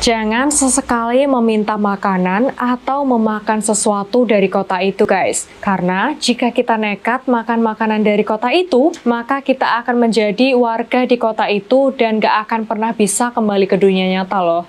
Jangan sesekali meminta makanan atau memakan sesuatu dari kota itu guys. Karena jika kita nekat makan makanan dari kota itu, maka kita akan menjadi warga di kota itu dan gak akan pernah bisa kembali ke dunia nyata loh.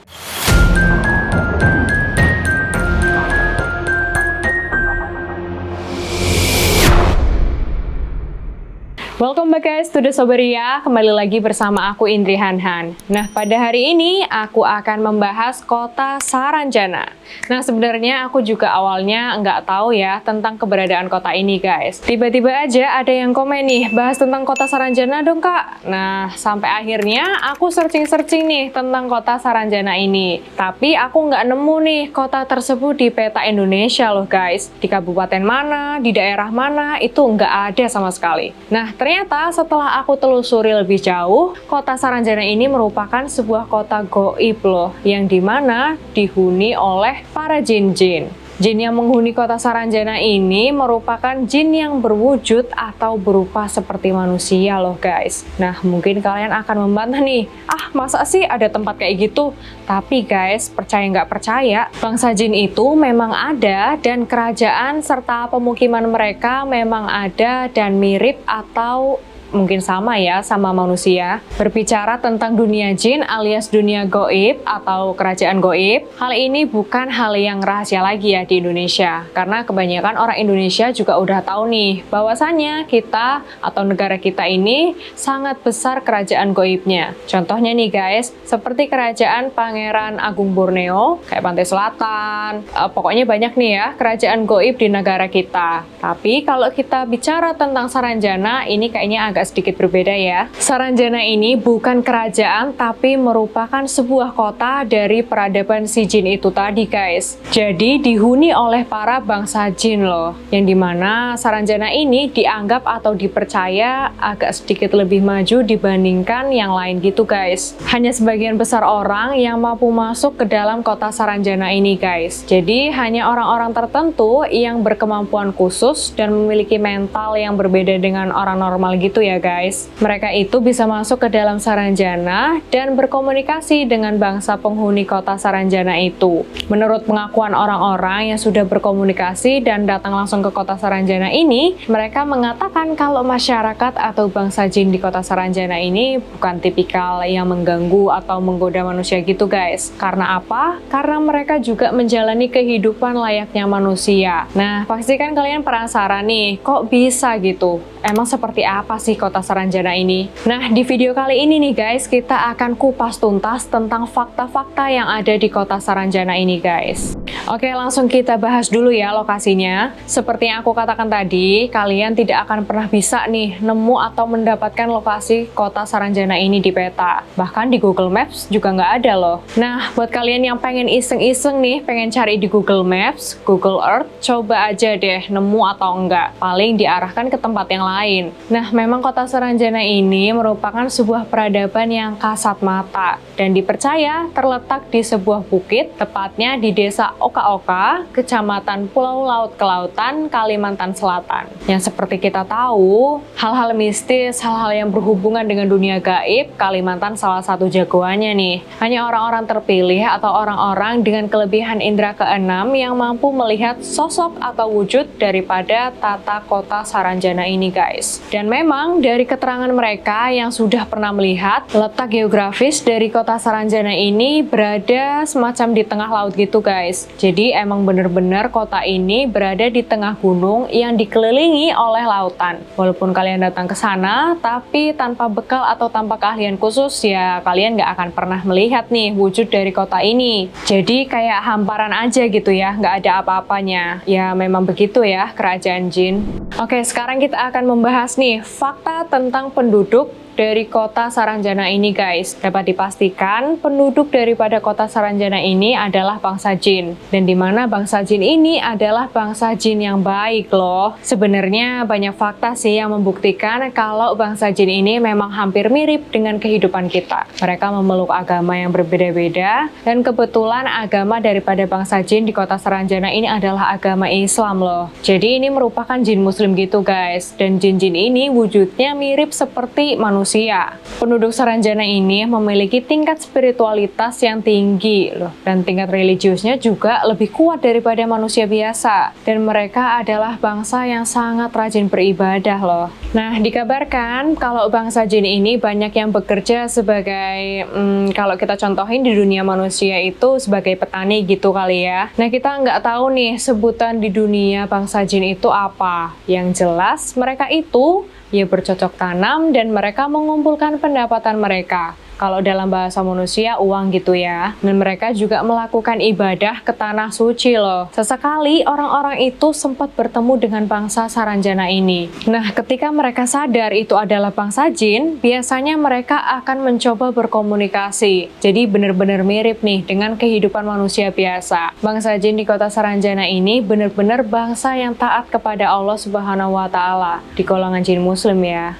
Welcome back guys to The Soberia, kembali lagi bersama aku Indri Hanhan. Nah, pada hari ini aku akan membahas kota Saranjana. Nah, sebenarnya aku juga awalnya nggak tahu ya tentang keberadaan kota ini guys. Tiba-tiba aja ada yang komen nih, bahas tentang kota Saranjana dong kak. Nah, sampai akhirnya aku searching-searching nih tentang kota Saranjana ini. Tapi aku nggak nemu nih kota tersebut di peta Indonesia loh guys. Di kabupaten mana, di daerah mana, itu nggak ada sama sekali. Nah, ternyata setelah aku telusuri lebih jauh, kota Saranjana ini merupakan sebuah kota goib loh, yang dimana dihuni oleh para jin-jin. Jin yang menghuni kota Saranjana ini merupakan jin yang berwujud atau berupa seperti manusia loh guys. Nah, mungkin kalian akan membantah nih, masa sih ada tempat kayak gitu? Tapi guys, percaya nggak percaya, bangsa jin itu memang ada dan kerajaan serta pemukiman mereka memang ada dan mirip atau mungkin sama ya sama manusia. Berbicara tentang dunia jin alias dunia goib atau kerajaan goib, hal ini bukan hal yang rahasia lagi ya di Indonesia, karena kebanyakan orang Indonesia juga udah tahu nih bahwasannya kita atau negara kita ini sangat besar kerajaan goibnya. Contohnya nih guys, seperti kerajaan Pangeran Agung Borneo kayak Pantai Selatan, pokoknya banyak nih ya kerajaan goib di negara kita. Tapi kalau kita bicara tentang Saranjana, ini kayaknya agak sedikit berbeda ya. Saranjana ini bukan kerajaan tapi merupakan sebuah kota dari peradaban si jin itu tadi guys. Jadi dihuni oleh para bangsa jin loh, yang dimana Saranjana ini dianggap atau dipercaya agak sedikit lebih maju dibandingkan yang lain gitu guys. Hanya sebagian besar orang yang mampu masuk ke dalam kota Saranjana ini guys. Jadi hanya orang-orang tertentu yang berkemampuan khusus dan memiliki mental yang berbeda dengan orang normal gitu ya guys. Mereka itu bisa masuk ke dalam Saranjana dan berkomunikasi dengan bangsa penghuni kota Saranjana itu. Menurut pengakuan orang-orang yang sudah berkomunikasi dan datang langsung ke kota Saranjana ini, mereka mengatakan kalau masyarakat atau bangsa jin di kota Saranjana ini bukan tipikal yang mengganggu atau menggoda manusia gitu guys. Karena apa? Karena mereka juga menjalani kehidupan layaknya manusia. Nah, pasti kan kalian penasaran nih, kok bisa gitu? Emang seperti apa sih kota Saranjana ini? Nah, di video kali ini nih guys, kita akan kupas tuntas tentang fakta-fakta yang ada di kota Saranjana ini guys. Oke, langsung kita bahas dulu ya lokasinya. Seperti yang aku katakan tadi, kalian tidak akan pernah bisa nih nemu atau mendapatkan lokasi kota Saranjana ini di peta. Bahkan di Google Maps juga nggak ada loh. Nah, buat kalian yang pengen iseng-iseng nih, pengen cari di Google Maps, Google Earth, coba aja deh nemu atau enggak. Paling diarahkan ke tempat yang lain. Nah, memang kota Saranjana ini merupakan sebuah peradaban yang kasat mata dan dipercaya terletak di sebuah bukit, tepatnya di desa Oka-Oka, Kecamatan Pulau Laut Kelautan, Kalimantan Selatan. Yang seperti kita tahu, hal-hal mistis, hal-hal yang berhubungan dengan dunia gaib, Kalimantan salah satu jagoannya nih. Hanya orang-orang terpilih atau orang-orang dengan kelebihan indera keenam yang mampu melihat sosok atau wujud daripada tata kota Saranjana ini guys. Dan memang dari keterangan mereka yang sudah pernah melihat, letak geografis dari kota Saranjana ini berada semacam di tengah laut gitu guys. Jadi emang bener-bener kota ini berada di tengah gunung yang dikelilingi oleh lautan. Walaupun kalian datang ke sana, tapi tanpa bekal atau tanpa keahlian khusus, ya kalian nggak akan pernah melihat nih wujud dari kota ini. Jadi kayak hamparan aja gitu ya, nggak ada apa-apanya. Ya memang begitu ya kerajaan jin. Oke, sekarang kita akan membahas nih fakta tentang penduduk dari kota Saranjana ini guys. Dapat dipastikan penduduk daripada kota Saranjana ini adalah bangsa jin, dan dimana bangsa jin ini adalah bangsa jin yang baik loh. Sebenarnya banyak fakta sih yang membuktikan kalau bangsa jin ini memang hampir mirip dengan kehidupan kita. Mereka memeluk agama yang berbeda-beda, dan kebetulan agama daripada bangsa jin di kota Saranjana ini adalah agama Islam loh. Jadi ini merupakan jin muslim gitu guys, dan jin-jin ini wujudnya mirip seperti manusia manusia. Penduduk Saranjana ini memiliki tingkat spiritualitas yang tinggi loh, dan tingkat religiusnya juga lebih kuat daripada manusia biasa. Dan mereka adalah bangsa yang sangat rajin beribadah loh. Nah, dikabarkan kalau bangsa jin ini banyak yang bekerja sebagai, kalau kita contohin di dunia manusia itu sebagai petani gitu kali ya. Nah, kita nggak tahu nih sebutan di dunia bangsa jin itu apa. Yang jelas mereka itu ya bercocok tanam dan mereka mengumpulkan pendapatan mereka. Kalau dalam bahasa manusia, uang gitu ya. Dan mereka juga melakukan ibadah ke tanah suci loh. Sesekali orang-orang itu sempat bertemu dengan bangsa Saranjana ini. Nah, ketika mereka sadar itu adalah bangsa jin, biasanya mereka akan mencoba berkomunikasi. Jadi benar-benar mirip nih dengan kehidupan manusia biasa. Bangsa jin di kota Saranjana ini benar-benar bangsa yang taat kepada Allah Subhanahu wa Ta'ala. Di golongan jin muslim ya.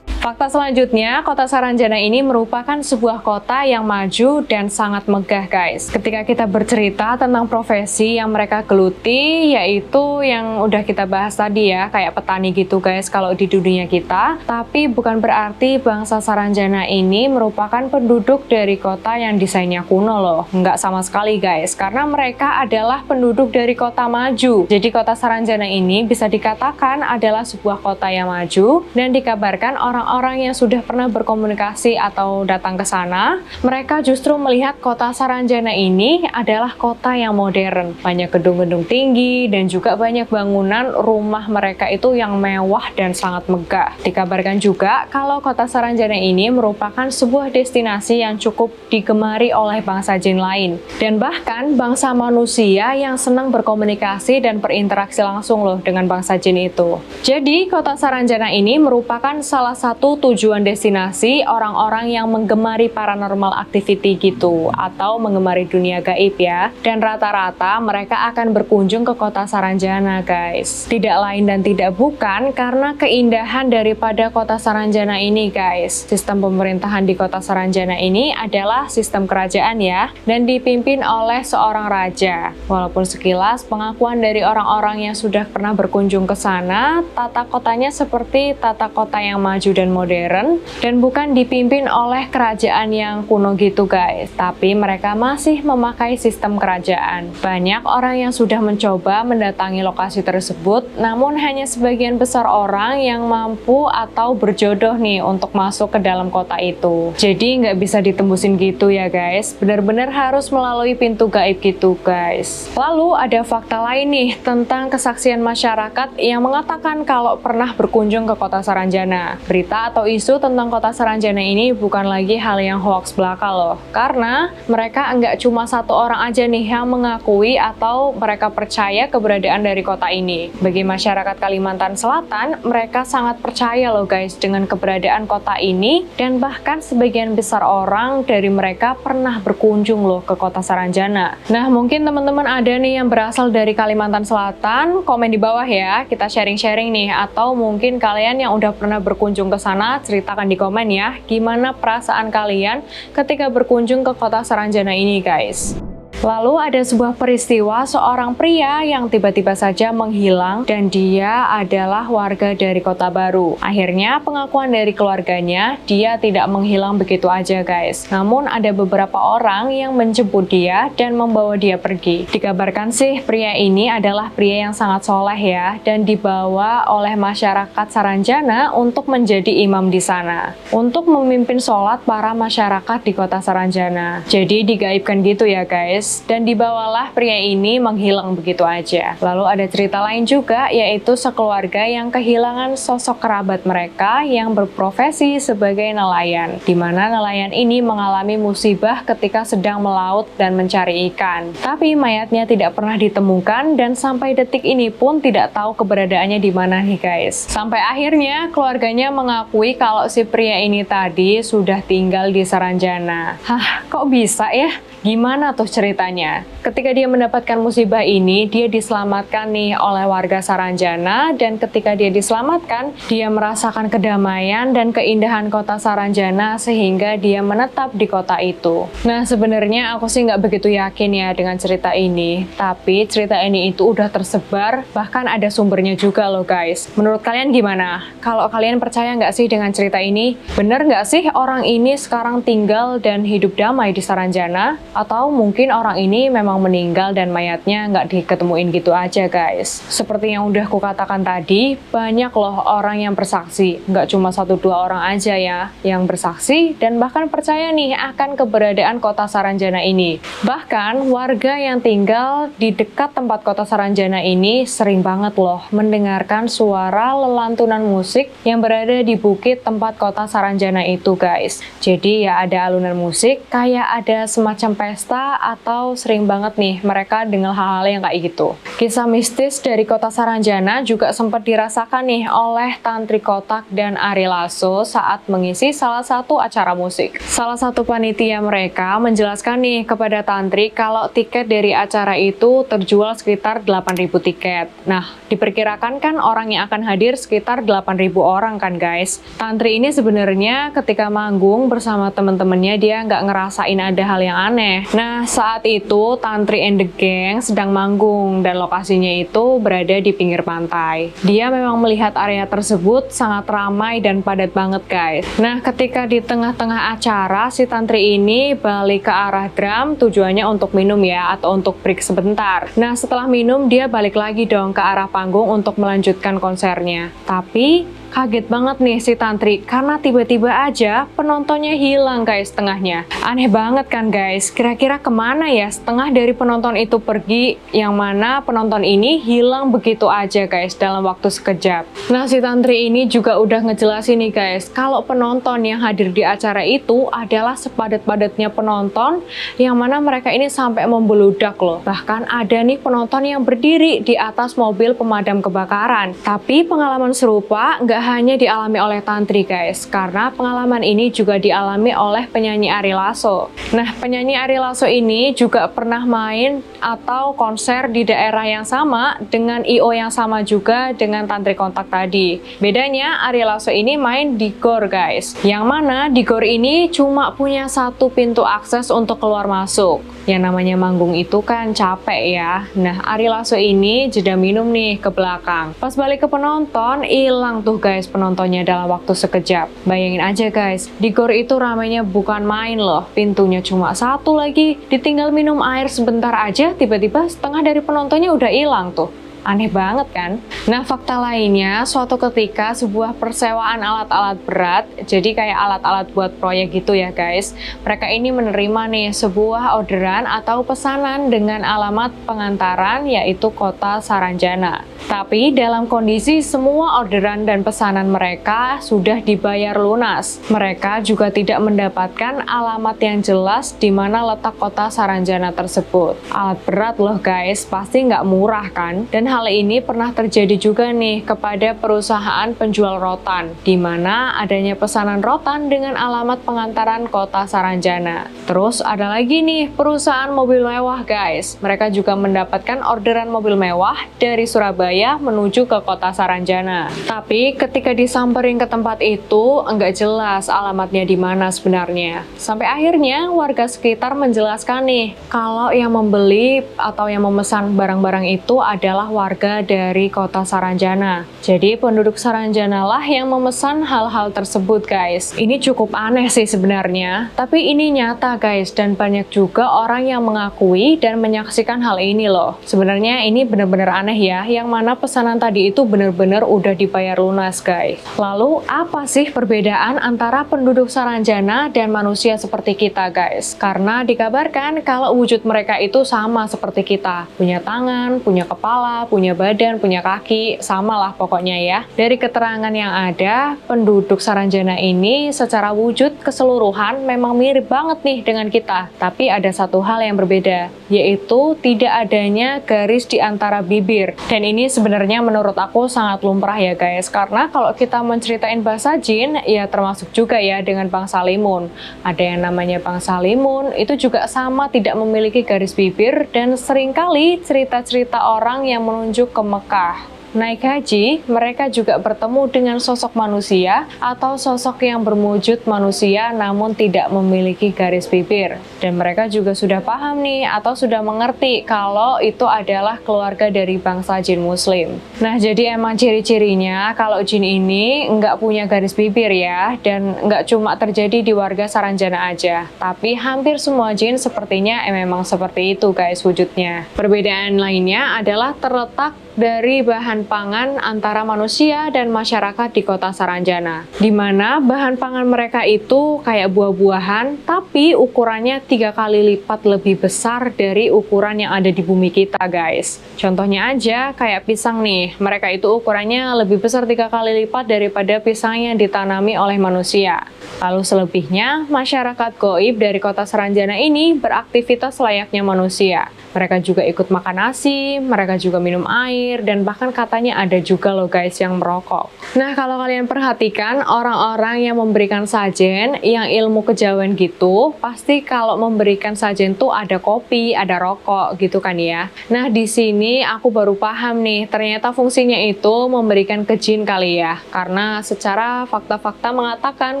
Fakta selanjutnya, kota Saranjana ini merupakan sebuah kota yang maju dan sangat megah guys. Ketika kita bercerita tentang profesi yang mereka geluti, yaitu yang udah kita bahas tadi ya, kayak petani gitu guys kalau di dunia kita. Tapi bukan berarti bangsa Saranjana ini merupakan penduduk dari kota yang desainnya kuno loh. Nggak sama sekali guys, karena mereka adalah penduduk dari kota maju. Jadi kota Saranjana ini bisa dikatakan adalah sebuah kota yang maju, dan dikabarkan orang yang sudah pernah berkomunikasi atau datang ke sana, mereka justru melihat kota Saranjana ini adalah kota yang modern. Banyak gedung-gedung tinggi dan juga banyak bangunan rumah mereka itu yang mewah dan sangat megah. Dikabarkan juga kalau kota Saranjana ini merupakan sebuah destinasi yang cukup digemari oleh bangsa jin lain. Dan bahkan bangsa manusia yang senang berkomunikasi dan berinteraksi langsung loh dengan bangsa jin itu. Jadi kota Saranjana ini merupakan salah satu tujuan destinasi orang-orang yang menggemari paranormal activity gitu, atau menggemari dunia gaib ya. Dan rata-rata mereka akan berkunjung ke kota Saranjana guys. Tidak lain dan tidak bukan karena keindahan daripada kota Saranjana ini guys. Sistem pemerintahan di kota Saranjana ini adalah sistem kerajaan ya, dan dipimpin oleh seorang raja. Walaupun sekilas pengakuan dari orang-orang yang sudah pernah berkunjung ke sana, tata kotanya seperti tata kota yang maju dan modern, dan bukan dipimpin oleh kerajaan yang kuno gitu guys, tapi mereka masih memakai sistem kerajaan. Banyak orang yang sudah mencoba mendatangi lokasi tersebut, namun hanya sebagian besar orang yang mampu atau berjodoh nih untuk masuk ke dalam kota itu. Jadi nggak bisa ditembusin gitu ya guys, benar-benar harus melalui pintu gaib gitu guys. Lalu ada fakta lain nih tentang kesaksian masyarakat yang mengatakan kalau pernah berkunjung ke kota Saranjana. Berita atau isu tentang kota Saranjana ini bukan lagi hal yang hoax belaka loh, karena mereka nggak cuma satu orang aja nih yang mengakui atau mereka percaya keberadaan dari kota ini. Bagi masyarakat Kalimantan Selatan, mereka sangat percaya loh guys dengan keberadaan kota ini, dan bahkan sebagian besar orang dari mereka pernah berkunjung loh ke kota Saranjana. Nah, mungkin teman-teman ada nih yang berasal dari Kalimantan Selatan, komen di bawah ya, kita sharing-sharing nih, atau mungkin kalian yang udah pernah berkunjung ke sana, ceritakan di komen ya, gimana perasaan kalian ketika berkunjung ke kota Saranjana ini guys. Lalu ada sebuah peristiwa seorang pria yang tiba-tiba saja menghilang dan dia adalah warga dari Kota Baru. Akhirnya pengakuan dari keluarganya, dia tidak menghilang begitu aja guys. Namun ada beberapa orang yang menjemput dia dan membawa dia pergi. Dikabarkan sih pria ini adalah pria yang sangat soleh ya, dan dibawa oleh masyarakat Saranjana untuk menjadi imam di sana, untuk memimpin sholat para masyarakat di Kota Saranjana. Jadi digaibkan gitu ya guys. Dan dibawalah pria ini menghilang begitu aja. Lalu ada cerita lain juga, yaitu sekeluarga yang kehilangan sosok kerabat mereka yang berprofesi sebagai nelayan, di mana nelayan ini mengalami musibah ketika sedang melaut dan mencari ikan. Tapi mayatnya tidak pernah ditemukan, dan sampai detik ini pun tidak tahu keberadaannya di mana nih guys. Sampai akhirnya keluarganya mengakui kalau si pria ini tadi sudah tinggal di Saranjana. Hah, kok bisa ya? Gimana tuh ceritanya? ceritanya. Ketika dia mendapatkan musibah ini, dia diselamatkan nih oleh warga Saranjana, dan ketika dia diselamatkan, dia merasakan kedamaian dan keindahan kota Saranjana sehingga dia menetap di kota itu. Nah, sebenarnya aku sih nggak begitu yakin ya dengan cerita ini, tapi cerita ini itu udah tersebar, bahkan ada sumbernya juga loh guys. Menurut kalian gimana? Kalau kalian percaya nggak sih dengan cerita ini? Bener nggak sih orang ini sekarang tinggal dan hidup damai di Saranjana? Atau mungkin orang ini memang meninggal dan mayatnya nggak diketemuin gitu aja guys. Seperti yang udah aku katakan tadi, banyak loh orang yang bersaksi. Nggak cuma 1-2 orang aja ya yang bersaksi dan bahkan percaya nih akan keberadaan kota Saranjana ini. Bahkan warga yang tinggal di dekat tempat kota Saranjana ini sering banget loh mendengarkan suara lelantunan musik yang berada di bukit tempat kota Saranjana itu guys. Jadi ya ada alunan musik kayak ada semacam pesta atau sering banget nih mereka dengar hal-hal yang kayak gitu. Kisah mistis dari kota Saranjana juga sempat dirasakan nih oleh Tantri Kotak dan Ari Lasso saat mengisi salah satu acara musik. Salah satu panitia mereka menjelaskan nih kepada Tantri kalau tiket dari acara itu terjual sekitar 8.000 tiket. Nah, diperkirakan kan orang yang akan hadir sekitar 8.000 orang kan guys. Tantri ini sebenarnya ketika manggung bersama temen-temennya dia nggak ngerasain ada hal yang aneh. Nah, saat itu Tantri and the Gang sedang manggung dan lokasinya itu berada di pinggir pantai. Dia memang melihat area tersebut sangat ramai dan padat banget guys. Nah, ketika di tengah-tengah acara si Tantri ini balik ke arah drum tujuannya untuk minum ya atau untuk break sebentar. Nah, setelah minum dia balik lagi dong ke arah panggung untuk melanjutkan konsernya. Tapi kaget banget nih si Tantri karena tiba-tiba aja penontonnya hilang guys setengahnya. Aneh banget kan guys, kira-kira kemana ya setengah dari penonton itu pergi, yang mana penonton ini hilang begitu aja guys dalam waktu sekejap. Nah, si Tantri ini juga udah ngejelasin nih guys kalau penonton yang hadir di acara itu adalah sepadat-padatnya penonton, yang mana mereka ini sampai membeludak loh. Bahkan ada nih penonton yang berdiri di atas mobil pemadam kebakaran. Tapi pengalaman serupa nggak hanya dialami oleh Tantri guys, karena pengalaman ini juga dialami oleh penyanyi Ari Lasso. Nah, penyanyi Ari Lasso ini juga pernah main atau konser di daerah yang sama dengan I.O yang sama juga dengan Tantri Kotak tadi. Bedanya Ari Lasso ini main di GOR guys, yang mana di GOR ini cuma punya satu pintu akses untuk keluar masuk. Yang namanya manggung itu kan capek ya. Nah, Ari Lasso ini jeda minum nih ke belakang. Pas balik ke penonton, hilang tuh guys penontonnya dalam waktu sekejap. Bayangin aja guys, di GOR itu ramainya bukan main loh. Pintunya cuma satu lagi, ditinggal minum air sebentar aja, tiba-tiba setengah dari penontonnya udah hilang tuh. Aneh banget kan? Nah, fakta lainnya, suatu ketika sebuah persewaan alat-alat berat, jadi kayak alat-alat buat proyek gitu ya guys, mereka ini menerima nih sebuah orderan atau pesanan dengan alamat pengantaran yaitu kota Saranjana. Tapi dalam kondisi semua orderan dan pesanan mereka sudah dibayar lunas. Mereka juga tidak mendapatkan alamat yang jelas di mana letak kota Saranjana tersebut. Alat berat loh guys, pasti nggak murah kan? Dan hal ini pernah terjadi juga nih kepada perusahaan penjual rotan, di mana adanya pesanan rotan dengan alamat pengantaran kota Saranjana. Terus ada lagi nih perusahaan mobil mewah guys. Mereka juga mendapatkan orderan mobil mewah dari Surabaya menuju ke kota Saranjana. Tapi ketika disamperin ke tempat itu, enggak jelas alamatnya di mana sebenarnya. Sampai akhirnya warga sekitar menjelaskan nih, kalau yang membeli atau yang memesan barang-barang itu adalah warga dari kota Saranjana. Jadi penduduk Saranjana lah yang memesan hal-hal tersebut guys. Ini cukup aneh sih sebenarnya, tapi ini nyata guys, dan banyak juga orang yang mengakui dan menyaksikan hal ini loh. Sebenarnya ini benar-benar aneh ya, yang mana pesanan tadi itu benar-benar udah dibayar lunas guys. Lalu apa sih perbedaan antara penduduk Saranjana dan manusia seperti kita guys? Karena dikabarkan kalau wujud mereka itu sama seperti kita, punya tangan, punya kepala, punya badan, punya kaki, sama lah pokoknya ya. Dari keterangan yang ada, penduduk Saranjana ini secara wujud keseluruhan memang mirip banget nih dengan kita. Tapi ada satu hal yang berbeda, yaitu tidak adanya garis di antara bibir. Dan ini sebenarnya menurut aku sangat lumrah ya guys, karena kalau kita menceritain bangsa jin, ya termasuk juga ya dengan bangsa limun. Ada yang namanya bangsa limun, itu juga sama tidak memiliki garis bibir, dan seringkali cerita-cerita orang yang menunjuk ke Mekah naik haji, mereka juga bertemu dengan sosok manusia atau sosok yang berwujud manusia namun tidak memiliki garis bibir. Dan mereka juga sudah paham nih atau sudah mengerti kalau itu adalah keluarga dari bangsa jin muslim. Nah, jadi emang ciri-cirinya kalau jin ini nggak punya garis bibir ya, dan nggak cuma terjadi di warga Saranjana aja, tapi hampir semua jin sepertinya memang seperti itu guys wujudnya. Perbedaan lainnya adalah terletak dari bahan pangan antara manusia dan masyarakat di kota Saranjana, di mana bahan pangan mereka itu kayak buah-buahan, tapi ukurannya 3 kali lipat lebih besar dari ukuran yang ada di bumi kita guys. Contohnya aja kayak pisang nih, mereka itu ukurannya lebih besar 3 kali lipat daripada pisang yang ditanami oleh manusia. Lalu selebihnya, masyarakat goib dari kota Saranjana ini beraktivitas layaknya manusia. Mereka juga ikut makan nasi, mereka juga minum air, dan bahkan katanya ada juga loh guys yang merokok. Nah, kalau kalian perhatikan orang-orang yang memberikan sajen, yang ilmu kejawen gitu, pasti kalau memberikan sajen tuh ada kopi, ada rokok gitu kan ya. Nah, di sini aku baru paham nih, ternyata fungsinya itu memberikan ke jin kali ya. Karena secara fakta-fakta mengatakan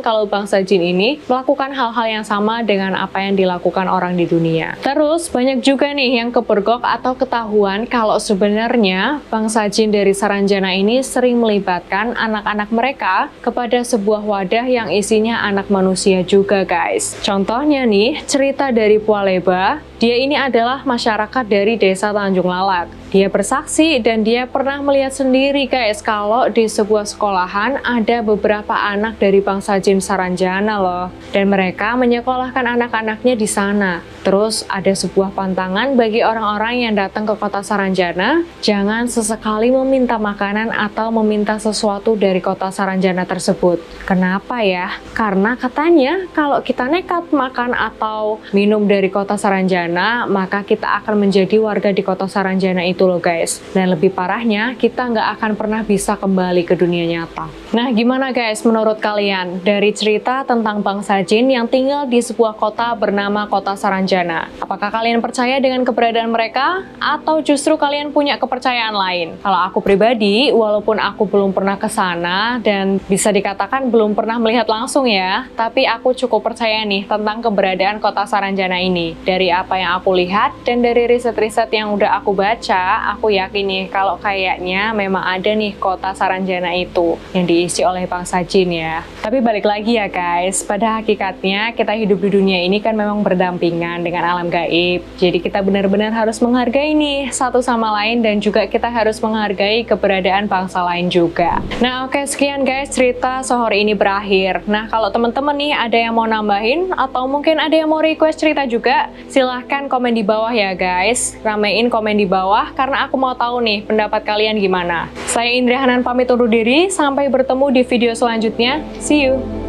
kalau bangsa jin ini melakukan hal-hal yang sama dengan apa yang dilakukan orang di dunia. Terus banyak juga nih yang kepergok atau ketahuan kalau sebenarnya bangsa jin dari Saranjana ini sering melibatkan anak-anak mereka kepada sebuah wadah yang isinya anak manusia juga guys. Contohnya nih, cerita dari Pualeba, dia ini adalah masyarakat dari desa Tanjung Lalak. Dia bersaksi dan dia pernah melihat sendiri guys kalau di sebuah sekolahan ada beberapa anak dari bangsa jin Saranjana loh. Dan mereka menyekolahkan anak-anaknya di sana. Terus ada sebuah pantangan bagi orang-orang yang datang ke kota Saranjana, jangan sesekali meminta makanan atau meminta sesuatu dari kota Saranjana tersebut. Kenapa ya? Karena katanya kalau kita nekat makan atau minum dari kota Saranjana, maka kita akan menjadi warga di kota Saranjana itu loh guys. Dan lebih parahnya, kita nggak akan pernah bisa kembali ke dunia nyata. Nah, gimana guys menurut kalian dari cerita tentang bangsa jin yang tinggal di sebuah kota bernama kota Saranjana? Apakah kalian percaya dengan keberadaan mereka atau justru kalian punya kepercayaan lain? Kalau aku pribadi, walaupun aku belum pernah ke sana dan bisa dikatakan belum pernah melihat langsung ya, tapi aku cukup percaya nih tentang keberadaan kota Saranjana ini. Dari apa yang aku lihat dan dari riset-riset yang udah aku baca, aku yakin nih kalau kayaknya memang ada nih kota Saranjana itu yang diisi oleh bangsa jin ya. Tapi balik lagi ya guys, pada hakikatnya kita hidup di dunia ini kan memang berdampingan dengan alam gaib. Jadi kita benar-benar harus menghargai nih satu sama lain, dan juga kita harus menghargai keberadaan bangsa lain juga. Nah oke, sekian guys cerita sehari ini berakhir. Nah kalau teman-teman nih ada yang mau nambahin atau mungkin ada yang mau request cerita juga, silahkan komen di bawah ya guys. Ramein komen di bawah karena aku mau tahu nih pendapat kalian gimana. Saya Indri Hanan pamit undur diri, sampai bertemu di video selanjutnya. See you!